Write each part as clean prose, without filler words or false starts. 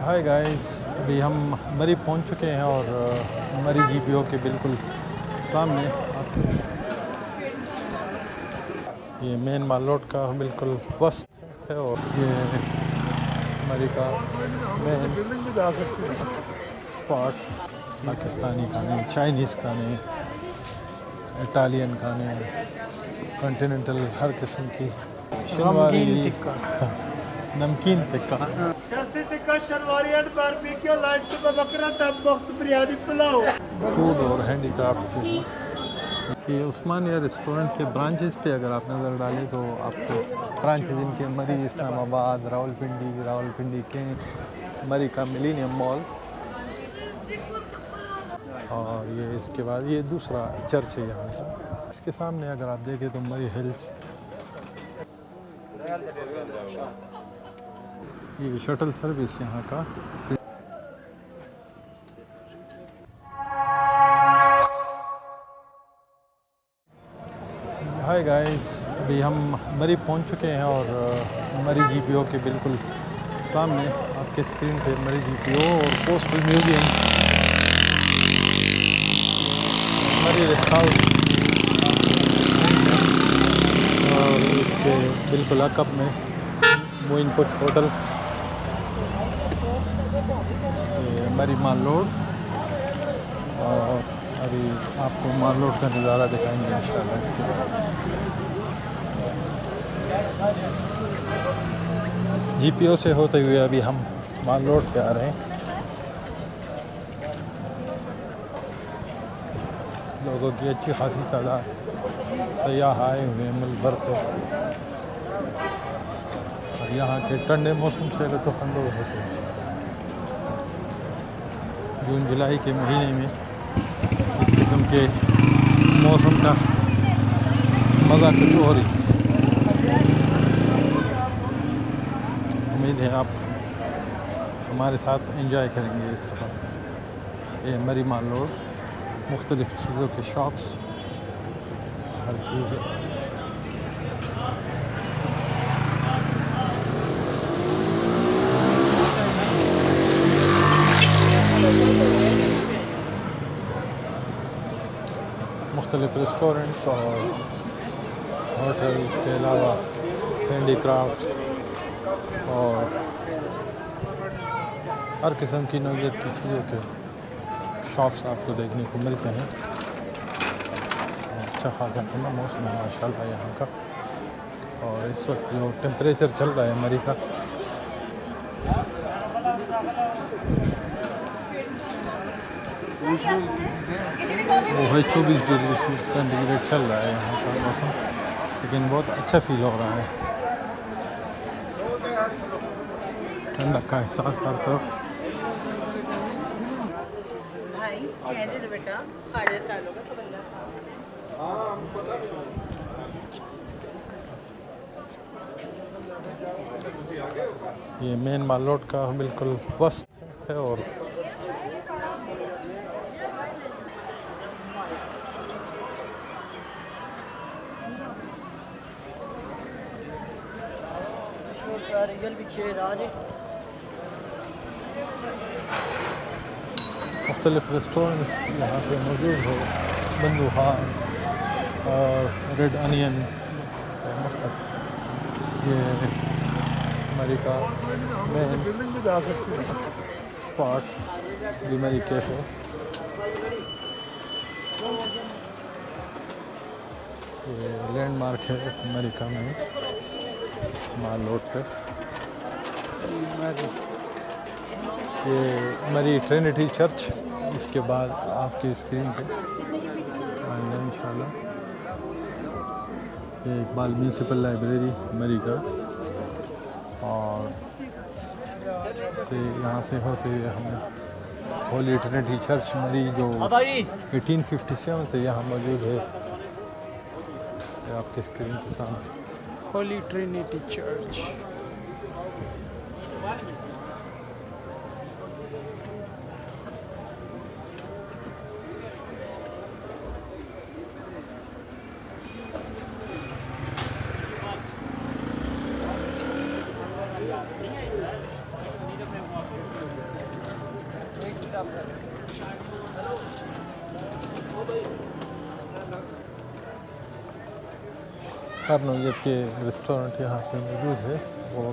Hi guys, अभी हम मरी पहुंच चुके हैं और मरी जीपीओ के बिल्कुल सामने आपके ये मेन माल रोड का बिल्कुल वस्त है और ये मरी का मेन स्पॉट पाकिस्तानी खाने, चाइनीज़ खाने, इटालियन खाने, कॉन्टिनेंटल हर किस्म की शनिवारी नमकीन टिक्का शर्ती टिक्का शनिवारी एंड बारबेक्यू लाइट सुबह बकरा तब वक्त बिरयानी पुलाव फूड और हैंडीक्राफ्ट्स के कि उस्मानिया रेस्टोरेंट के ब्रांचेस पे अगर आप नज़र डालें तो आपको ब्रांचेस इनके मरी, इस्लामाबाद, रावलपिंडी के मरी का मिलीनियम मॉल और ये इसके बाद ये दूसरा चर्च है यहाँ का। इसके सामने अगर आप देखें तो मरी हिल्स, ये शटल सर्विस यहाँ का। हाय गाइस, अभी हम मरी पहुँच चुके हैं और मरी जीपीओ के बिल्कुल सामने आपके स्क्रीन पे मरी जीपीओ और कोस्टल म्यूजियम, मरी रेस्ट हाउस और इसके बिल्कुल अकब में मोइनपुट होटल, ये मरी माल रोड। और अभी आपको माल रोड का नज़ारा दिखाएंगे इंशाल्लाह। इसके बाद जीपीओ से होते हुए अभी हम माल रोड पे आ रहे हैं। लोगों की अच्छी खासी तादाद सयाह आए हुए हैं मुल्क भर से और यहाँ के ठंडे मौसम से लुत्फ़अंदोज़ होते हैं। जून जुलाई के महीने में इस किस्म के मौसम का मज़ा कुछ और ही। उम्मीद है आप हमारे साथ एंजॉय करेंगे इस सफ़र। ये मरी माल रोड, मुख्तलिफ़ चीज़ों के शॉप्स, हर चीज़ मुख्तलिफ़ रेस्टोरेंट्स और होटल्स के अलावा हैंडीक्राफ्ट्स और हर किस्म की नौइयत की चीज़ों के शॉप्स आपको देखने को मिलते हैं। अच्छा खासा ठंडा मौसम है माशाल्लाह यहाँ का। और इस वक्त जो टेम्परेचर चल रहा है मरी का, वो है 24 डिग्री सेंटीग्रेड चल रहा है यहाँ का मौसम, लेकिन बहुत अच्छा फील हो रहा है। ठंडक का एहसास हर तरफ। ये मेन माल रोड का बिल्कुल वस्त है और मुख्तलिफ़ रेस्टोरेंट्स यहाँ पे मौजूद हो, बंदू खान और रेड अनियन। ये मरी का मेन स्पॉट दी मरी कैफ़े। ये लैंडमार्क है अमेरिका में माल रोड पे। ये मरी ट्रिनिटी चर्च इसके बाद आपकी स्क्रीन पे आएंगे इंशाल्लाह। ये इकबाल म्यूनसिपल लाइब्रेरी मरी का और से यहाँ से होते हुए हम होली ट्रिनिटी चर्च मरी जो 1857 से यहाँ मौजूद है। आपके स्क्रीन के सामने होली ट्रिनिटी चर्च। हर नौयत के रेस्टोरेंट यहाँ पे मौजूद है और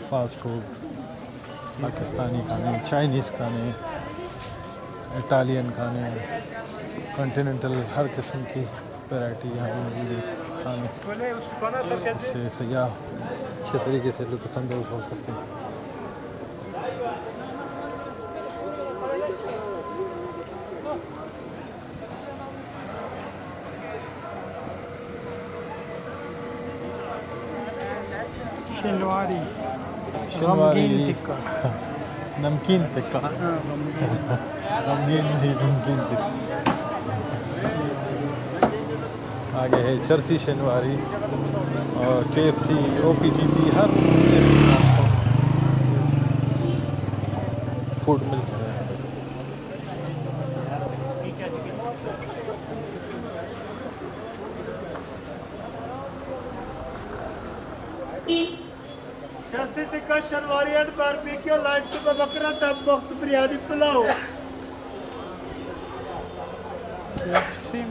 फास्ट फूड, पाकिस्तानी खाने, चाइनीज़ खाने, इटालियन खाने, कॉन्टिनेंटल, हर किस्म की वैरायटी यहाँ पे मौजूद है खाने। इससे सयाह अच्छे तरीके से लुत्फ़अंदोज़ हो सकते हैं। शिनवारी शनिवारी गमगीन टिक्का। नमकीन टिक्का, नमकीन नहीं नमकीन टिक्का। आगे है चर्सी शनिवारी और KFC, OPTP, हर फूड मिलता है। चर्सी टिक्का शनवारी एंड बारबेक्यू लाइव सुबह बकरा तब वक्त बिरयानी पुलाव। KFC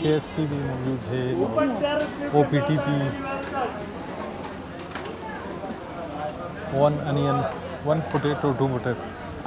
KFC भी मौजूद है, ऊपर OPTP, 1 onion, 1 potato, 2 potato.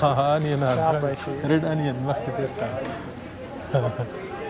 हाँ हाँ अनियन शाबाशी. रेड अनियन वक्त देता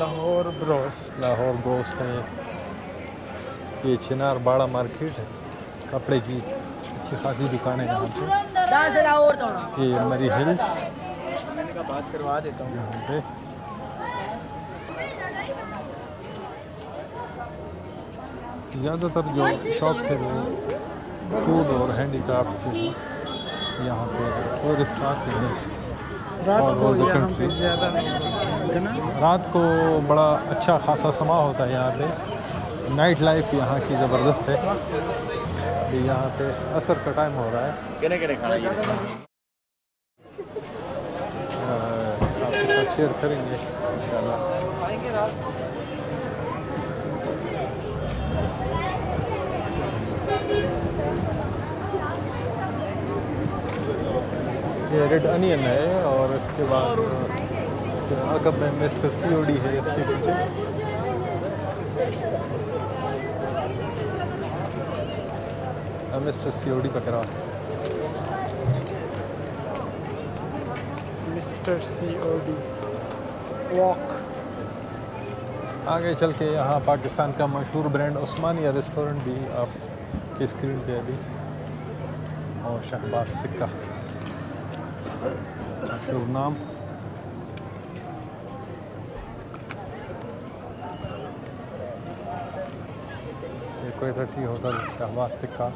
लाहौर ब्रोस्ट. लाहौर ब्रोस्ट है। ये चिनार बाड़ा मार्केट है, कपड़े की अच्छी खासी दुकान है यहाँ पे। ये मरी हिल्स मैंने कहा बात करवा देता हूँ. यहाँ पे ज़्यादातर जो शॉप्स है वो फूड और हैंडीक्राफ्ट्स के हैं। यहाँ पे टूरिस्ट आते हैं रात और को वो यहाँ पे कंट्री ज़्यादा नहीं होता ना. रात को बड़ा अच्छा खासा समा होता है यहाँ पे। नाइट लाइफ यहाँ की ज़बरदस्त है। ये यहाँ पे असर का टाइम हो रहा है। आपके साथ शेयर करेंगे इंशाल्लाह। ये रेड अनियन है और इसके बाद इसके अगब में मिस्टर COD है इसके पीछे। मिस्टर COD पकड़ा। Mister COD walk. आगे चल के यहाँ पाकिस्तान का मशहूर ब्रांड उस्मानिया रेस्टोरेंट भी आपकी स्क्रीन पे अभी, और शहबाज टिक्का मशहूर नाम। ये Quetta tea hotel Shahbaz tikka.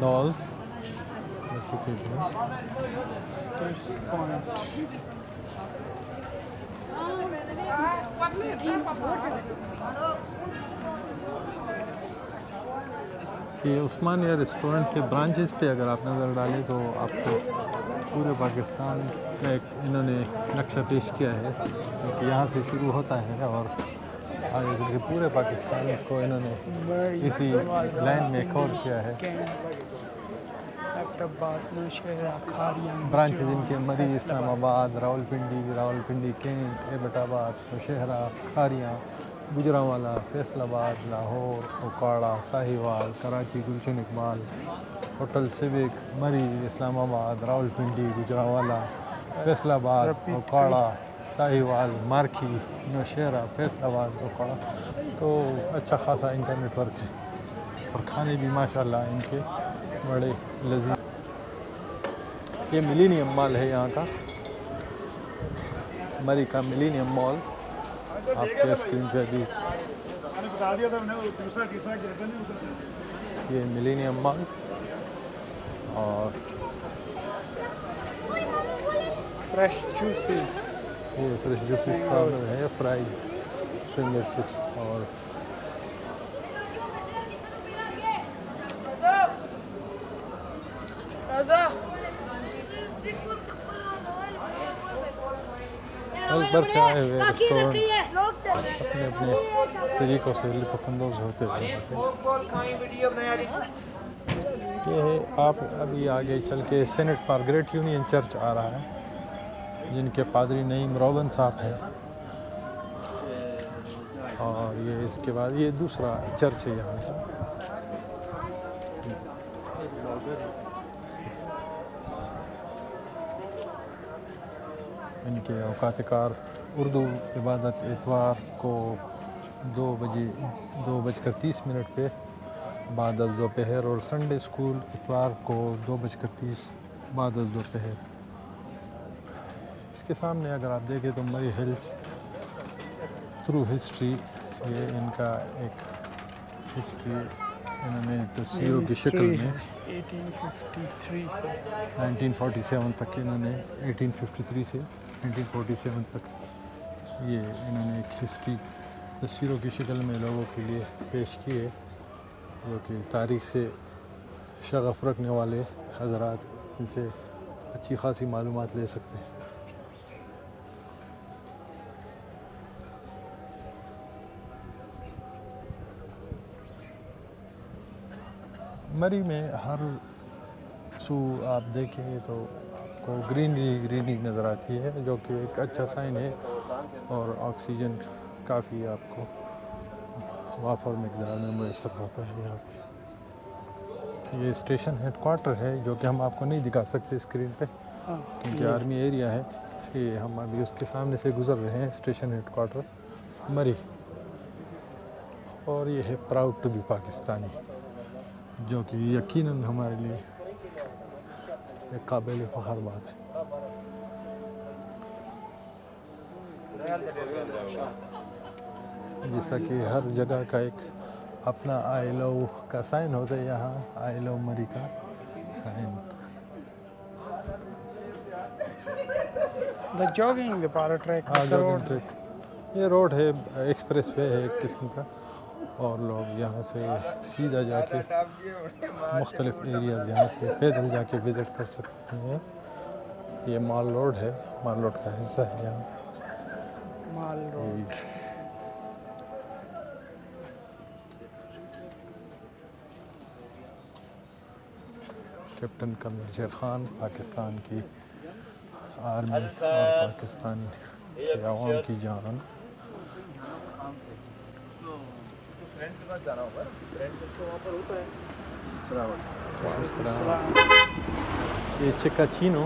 Dolls taste point. कि उस्मानिया रेस्टोरेंट के ब्रांचेस पे अगर आप नज़र डालें तो आपको पूरे पाकिस्तान का एक इन्होंने नक्शा पेश किया है कि यहाँ से शुरू होता है और आगे चल के पूरे पाकिस्तान को इन्होंने इसी लाइन में कवर किया है। ब्रांचेज इनके मरी, इस्लामाबाद, रावलपिंडी, कैंट, एबटाबाद, नौशहरा, खारियाँ, गुजरांवाला, फैसलाबाद, लाहौर, उकाड़ा, साहिवाल, कराची, गुलशन इकबाल, होटल सिविक, मरी, इस्लामाबाद, रावलपिंडी, गुजरांवाला, फैसलाबाद, उकाड़ा, साहिवाल, मारखी, नौशहरा, फैसलाबाद, उकाड़ा। तो अच्छा खासा इनका नेटवर्क है और खाने भी माशाल्लाह इनके बड़े लजीज। ये मिलीनियम मॉल है यहाँ का, मरी का मिलीनियम मॉल आपके स्क्रीन पे अभी। ये मिलीनियम मॉल और फ्रेश जूसेस. ये फ्रेश जूसेस कॉर्नर है, फ्राइज, फिंगर चिप्स और मुल्क भर से आए हुए रेस्टोरेंट अपने अपने तरीक़ों से लुत्फ़अंदोज़ होते हुए ये है। आप अभी आगे चल के Senate Park Great Union Church आ रहा है, जिनके पादरी नईम रोगन साहब हैं। और ये इसके बाद ये दूसरा चर्च है यहाँ का। इनके औकात कार उर्दू इबादत इतवार को 2:30 पे बाद दोपहर, और संडे स्कूल इतवार को 2:30 बाद दोपहर। इसके सामने अगर आप देखें तो मरी हिल्स थ्रू हिस्ट्री, ये इनका एक हिस्ट्री इन्होंने तस्वीरों की शक्ल में 1853 से 1947 तक इन्होंने 1853 से 1947 तक ये इन्होंने एक हिस्ट्री तस्वीरों की शक्ल में लोगों के लिए पेश की है, जो कि तारीख़ से शगफ़ रखने वाले हज़रात इनसे अच्छी खासी मालूमात ले सकते हैं। मरी में हर सू आप देखेंगे तो आपको ग्रीनरी नज़र आती है, जो कि एक अच्छा साइन है, और ऑक्सीजन काफ़ी आपको वाफर मकदार में मुयसर होता है यहाँ पे। ये स्टेशन हेडक्वार्टर है, जो कि हम आपको नहीं दिखा सकते स्क्रीन पे क्योंकि आर्मी एरिया है। ये हम अभी उसके सामने से गुज़र रहे हैं, स्टेशन हेडक्वार्टर मरी। और ये है प्राउड टू बी पाकिस्तानी, जो कि यकीनन हमारे लिए एक काबिल फ़ख्र बात है। जैसा कि हर जगह का एक अपना आई लव का साइन होता है, यहाँ आई लव मरी का sign. The jogging, the para track, the jogging road. Track, ये रोड है, एक्सप्रेस वे है एक किस्म का, और लोग यहाँ से सीधा जाके मुख्तलिफ एरियाज़ यहाँ से पैदल जाके विज़िट कर सकते हैं। ये माल रोड है, माल रोड का हिस्सा है यहाँ। Mall Road. कैप्टन कमर शेर खान पाकिस्तान की आर्मी और पाकिस्तान के अवाम की जान। ये चिकाचीनो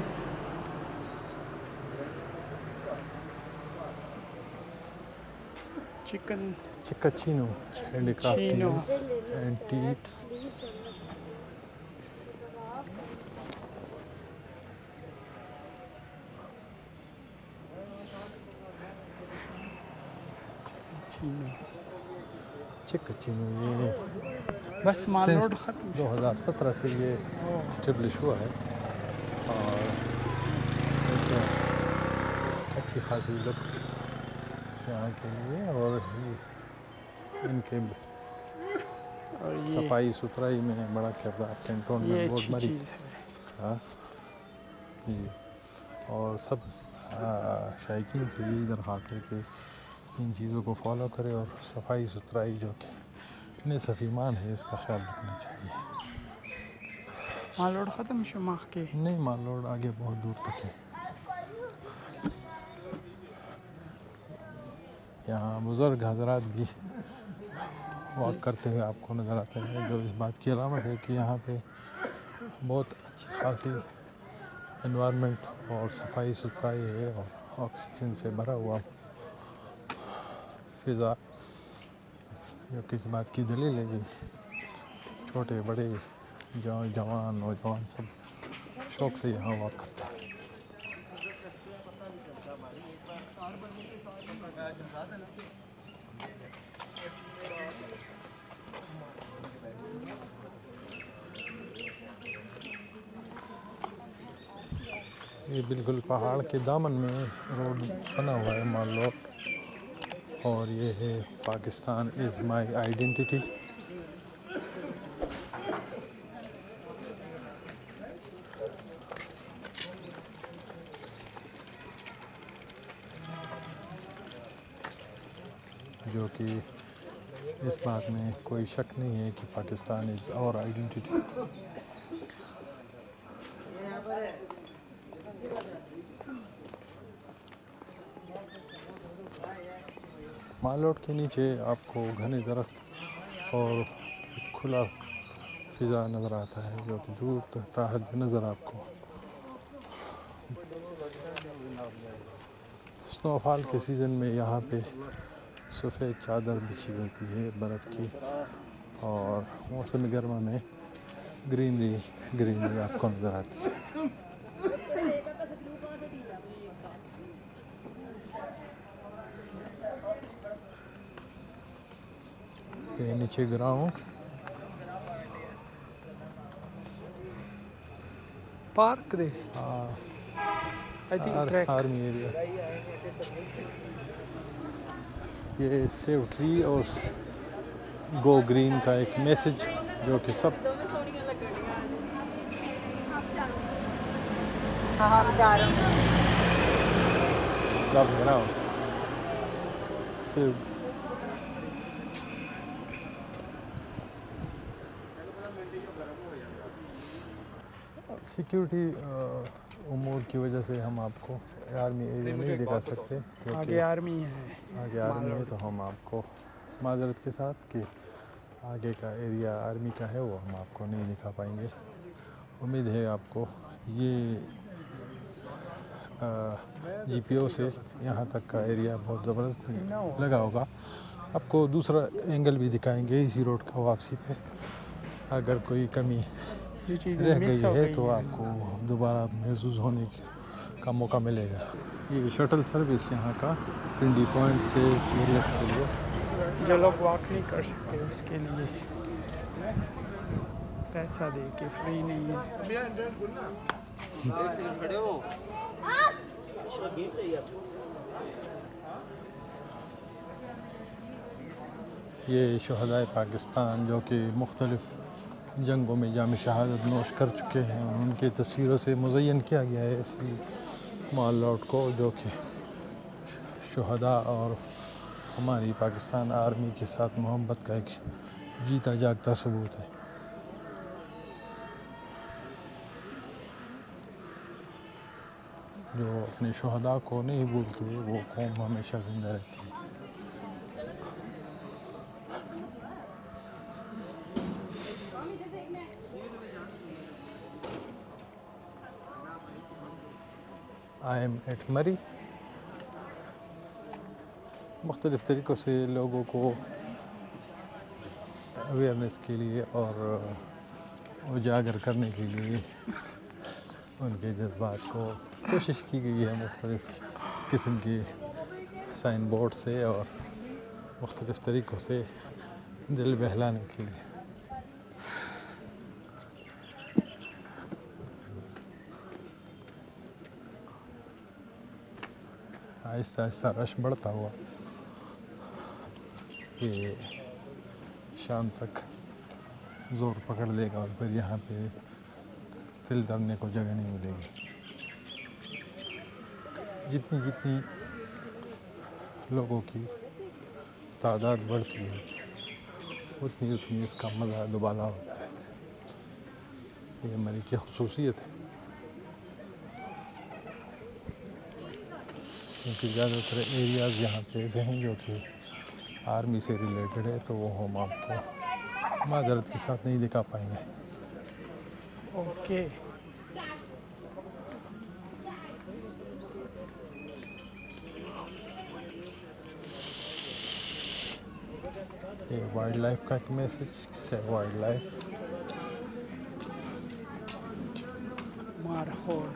Chicken. चिकाचीनो हैंडीक्राफ्ट एंटीट्स। Chino. चिकाचीनो ये बस माल Since रोड खत्म। 2017 से ये इस्टेब्लिश हुआ है, और एक अच्छी खासी लुक यहाँ के लिए, और इनके और ये सफाई सुथराई में बड़ा किरदार कैंटोनमेंट ये बोर्ड अच्छी मरी। चीज़ है। हाँ जी, और सब शायकीन से यही दरख्वास्त है कि इन चीज़ों को फॉलो करें, और सफाई सुथराई जो कि निसफ़ ईमान है, इसका ख्याल रखना चाहिए। माल रोड खत्म शुमाख के। नहीं, माल रोड आगे बहुत दूर तक है। यहाँ बुज़ुर्ग हजरात भी वॉक करते हुए आपको नज़र आते हैं, जो इस बात की अलामत है कि यहाँ पे बहुत अच्छी खासी एनवायरनमेंट और सफाई सुथराई है, और ऑक्सीजन से भरा हुआ फ़िज़ा, जो कि इस बात की दलील है कि छोटे बड़े जवान नौजवान सब शौक़ से यहाँ वॉक करते हैं। ये बिल्कुल पहाड़ के दामन में रोड बना हुआ है, माल रोड, और ये है पाकिस्तान इज़ माई आइडेंटिटी। जो कि इस बात में कोई शक नहीं है कि Pakistan is our identity. Mall road के नीचे आपको घने दरख्त और खुला फिज़ा नज़र आता है जो कि दूर तक नज़र आपको स्नोफॉल के सीज़न में यहाँ पे सफ़ेद चादर बिछी होती है बर्फ़ की, और मौसम गर्मा में ग्रीनरी आपको नज़र आती है। ये नीचे ground park they I think track army area. ये सेव ट्री और गो ग्रीन का एक मैसेज जो कि सब ग्राउंड सेव सिक्योरिटी उमूर की वजह से हम आपको आर्मी एरिया नहीं दिखा सकते, आगे आर्मी है। आगे आर्मी है तो हम आपको माजरत के साथ कि आगे का एरिया आर्मी का है वो हम आपको नहीं दिखा पाएंगे। उम्मीद है आपको ये जीपीओ से यहाँ तक का एरिया बहुत ज़बरदस्त लगा होगा। आपको दूसरा एंगल भी दिखाएंगे इसी रोड का वापसी पे, अगर कोई कमी रह गई है तो आपको दोबारा महसूस होने का मौका मिलेगा। ये शटल सर्विस यहाँ का पिंडी पॉइंट से केरला के लिए, जो लोग वॉक नहीं कर सकते उसके लिए पैसा दे के फ्री नहीं है। ये शहदाए पाकिस्तान जो कि मुख्तलिफ़ जंगों में जाम शहादत नोश कर चुके हैं, उनकी तस्वीरों से मुज़य्यन किया गया है इसी माल रोड को, जो कि शहदा और हमारी पाकिस्तान आर्मी के साथ मोहब्बत का एक जीता जागता सबूत है। जो अपने शहदा को नहीं भूलते वो कौम हमेशा जिंदा रहती है। आई एम एट मरी। मुख्तलिफ़ तरीक़ों से लोगों को अवेयरनेस के लिए और उजागर करने के लिए उनके जज्बात को कोशिश की गई है मुख्तलिफ़ किस्म के साइन बोर्ड से और मुख्तलिफ़ तरीक़ों से दिल बहलाने के लिए। आहिस्ता आहिस्ता रश बढ़ता हुआ ये शाम तक ज़ोर पकड़ लेगा और फिर यहाँ पे तिल धरने को जगह नहीं मिलेगी। जितनी जितनी लोगों की तादाद बढ़ती है उतनी उतनी इसका मज़ा दुबाला होता है। ये मरी की ख़ुसूसियत है, क्योंकि ज़्यादातर एरियाज़ यहाँ पे ऐसे हैं जो कि आर्मी से रिलेटेड है, तो वो हम आपको माजरत के साथ नहीं दिखा पाएंगे। ओके ये वाइल्ड लाइफ का एक मैसेज है। वाइल्ड लाइफ मारखोर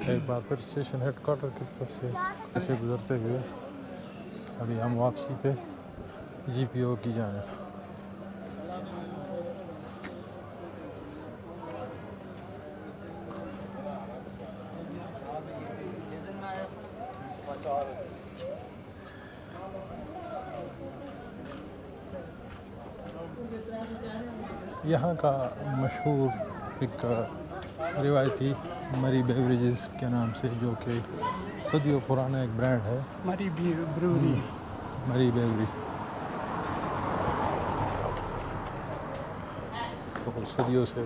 एक बार फिर स्टेशन हेडक्वार्टर की तरफ से ऐसे गुजरते हुए अभी हम वापसी पे जीपीओ की जानिब। यहाँ का मशहूर एक रिवायती मरी बेवरेजेस के नाम से, जो कि सदियों पुराना एक ब्रांड है, मरी ब्रूरी। मरी बेवरी। तो सदियों से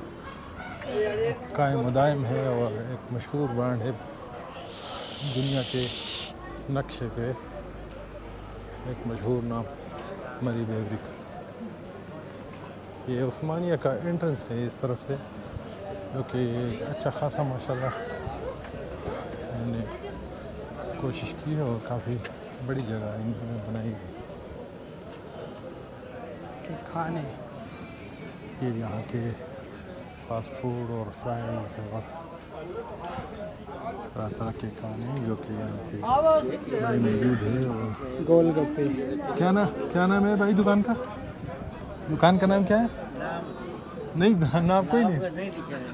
कायम दायम है और एक मशहूर ब्रांड है दुनिया के नक्शे पे, एक मशहूर नाम मरी बेवरी। ये उस्मानिया का एंट्रेंस है इस तरफ से, जो कि अच्छा खासा माशाल्लाह इन्होंने कोशिश की है और काफ़ी बड़ी जगह इन्होंने बनाई है के खाने। ये यहाँ के फास्ट फूड और फ्राइज़ और तरह तरह के खाने जो कि यहाँ पे मौजूद है। और गोलगप्पे। क्या नाम है भाई दुकान का? दुकान का नाम क्या है? नहीं, नाम कोई नहीं।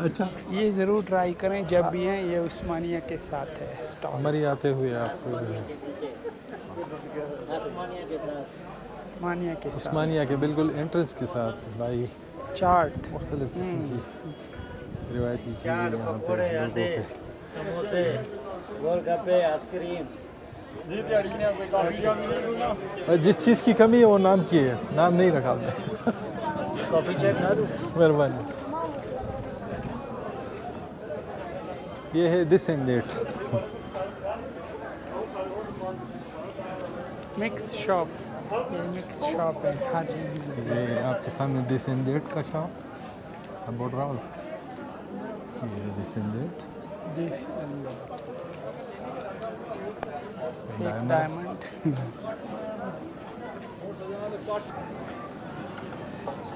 अच्छा, ये ज़रूर ट्राई करें जब भी हैं। ये उस्मानिया के साथ है स्टॉल। हमारी आते हुए आपको उस्मानिया के साथ उस्मानिया के बिल्कुल एंट्रेंस के साथ भाई चाट। मुख्तलिफ किस्म की रिवायती चीज़ें यहाँ पे लोगों के। समोसे, गोलगप्पे, आइसक्रीम। और जिस चीज़ की कमी है वो नाम की है, नाम नहीं रखा हमने। कॉफी चाय खा दूँ? मेहरबानी। ये है this and that. Mix shop. ये मिक्स शॉप है, हर चीज़ मिलती है। ये आपके सामने दिस एंड दैट का शॉप है, बोल रहा हूँ। ये this and that this fake diamond.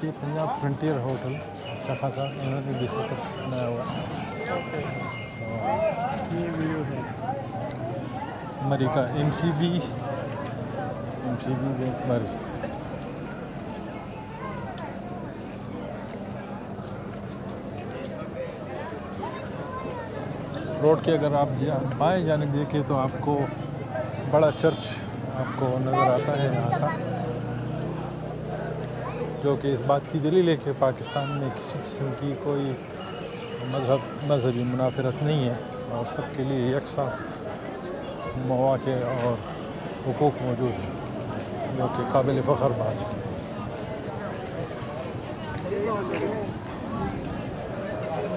ये पंजाब फ्रंटियर होटल अच्छा खासा उन्होंने बेसिक बनाया हुआ है। ये व्यू है। मरी का MCB मरी। रोड के अगर आप बाएं जानिब देखें तो आपको बड़ा चर्च आपको नज़र आता है यहाँ का, जो कि इस बात की दलील है कि पाकिस्तान में किसी किस्म की कोई मजहबी मुनाफरत नहीं है और सबके लिए यकसा मौक़े और हुकूक मौजूद हैं, जो कि काबिल फ़ख्र बात है।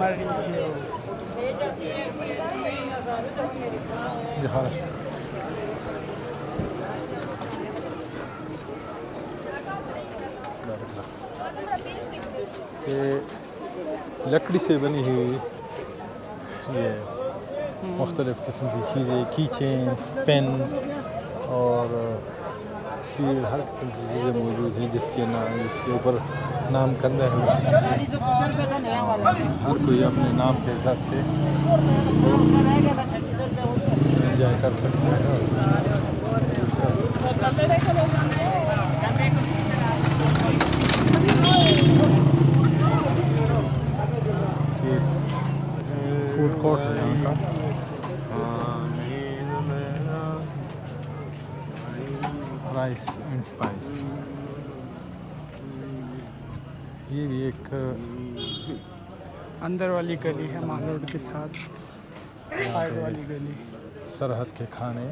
मरी हिल्स। ये लकड़ी से बनी हुई ये मुख्तलिफ़ किस्म की चीज़ें, की चेन, पेन और शील्ड, हर किस्म की चीज़ें मौजूद हैं जिसके ऊपर नाम कंधा है। हर कोई अपने नाम के हिसाब से इसको एंजॉय कर सकता है। ये फूड कोर्ट है यहाँ का। Rice and spice. ये भी एक अंदर वाली गली है माल रोड के साथ, साइड वाली गली। सरहद के खाने,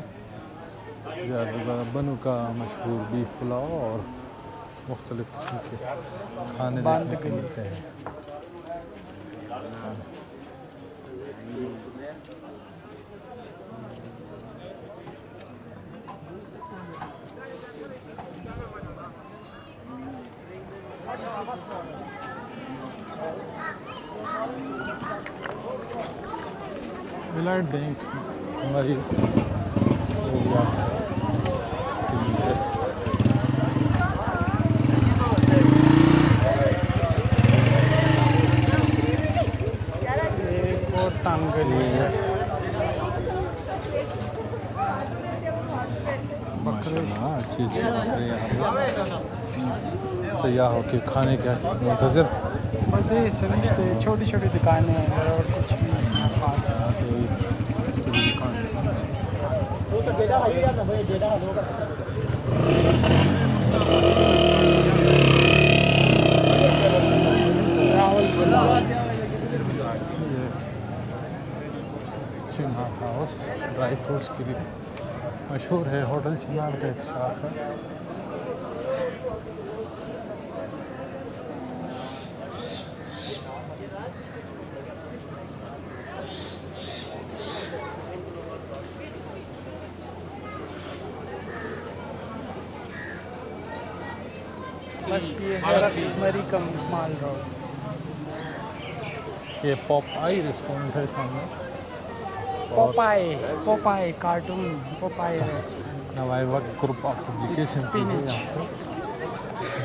ज़्यादातर बनू का मशहूर बीफ पुलाव और मुख्तलिफ़ किस्म के खाने देखने को मिलते हैं। विलायत बैंक हमारी एरिया इसके लिए एक और तंग गली है। माशाल्लाह अच्छी अच्छी बकरे यहाँ पे सयाहों के खाने का मुंतज़िर। बड़े समझते छोटी छोटी दुकानें हैं और कुछ भी नहीं है खास। यहाँ पे दुकान चिनार हाउस ड्राई फ्रूट्स के लिए मशहूर है। होटल चिनार का एक शाख है। बस ये है मरी का माल रोड। ये पॉप आई रेस्टोरेंट है सामने। Popeye cartoon Popeye restaurant. नवाइवक ग्रुप ऑफ पब्लिकेशन की है Spinach। यहाँ पे,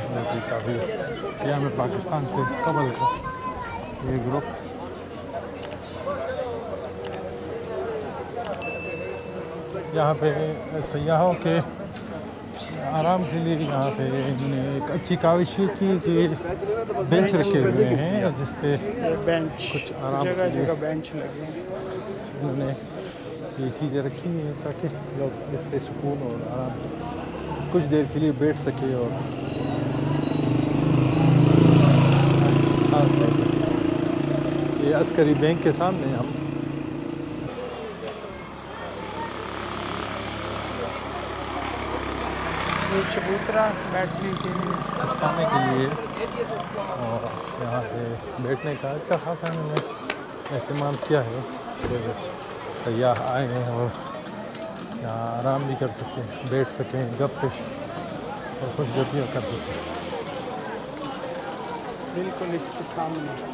जो कि काफ़ी किया में पाकिस्तान से कबल का ये ग्रुप। यहाँ पे सयाहों के आराम के लिए यहाँ पे इन्होंने एक अच्छी काविश की कि बेंच रखे हुए हैं जिस पे बेंच कुछ आराम जगह के लिए जगह बेंच लगे हैं। इन्होंने ये चीज़ें रखी हैं ताकि लोग इस पे सुकून और आराम से कुछ देर के लिए बैठ सके और सांस ले सके। ये अस्करी बैंक के सामने हम ये चबूतरा बैठने के लिए। खाने के लिए और यहाँ पे बैठने का अच्छा खासा इन्होंने एहतमाम किया है कि सयाह आए हैं और यहाँ आराम भी कर सकें, बैठ सकें, गपशप और खुशगपियाँ कर सकें। बिल्कुल इसके सामने।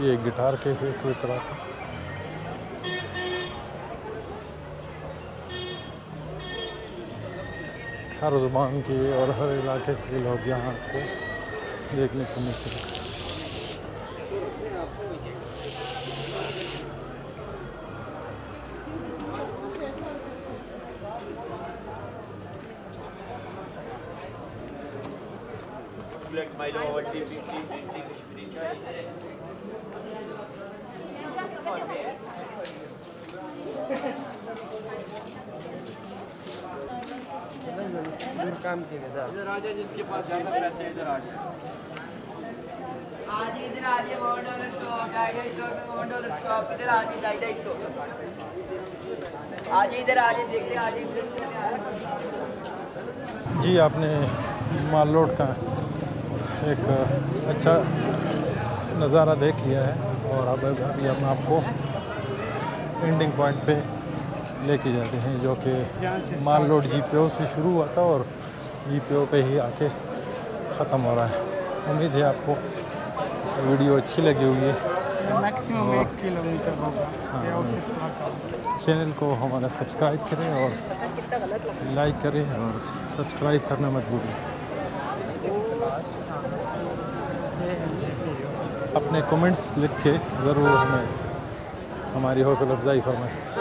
ये गिटार कैफे की तरह था। हर ज़ुबान के और हर इलाके के लोग यहाँ को देखने को मिलते हैं। इधर आ जाए, जिसके पास ज़्यादा पैसे इधर आ जाए। आज इधर आ जाए $1 शॉप, $2.5 शॉप इधर आ जाए, 250। आज इधर आ जाए, देख ले आज इधर। जी आपने माल रोड का एक अच्छा नज़ारा देख लिया है और अब अभी हम आपको एंडिंग पॉइंट पे लेके जाते हैं जो कि माल रोड GPO से शुरू हुआ था और GPO पे ही आके ख़त्म हो रहा है। उम्मीद है आपको वीडियो अच्छी लगी होगी। मैक्सिमम 1 किलोमीटर होगा या उससे थोड़ा कम। चैनल को हमारा सब्सक्राइब करें और लाइक करें और सब्सक्राइब करना मत भूलें। अपने कमेंट्स लिख के ज़रूर हमें हमारी हौसला अफजाई फरमाएं।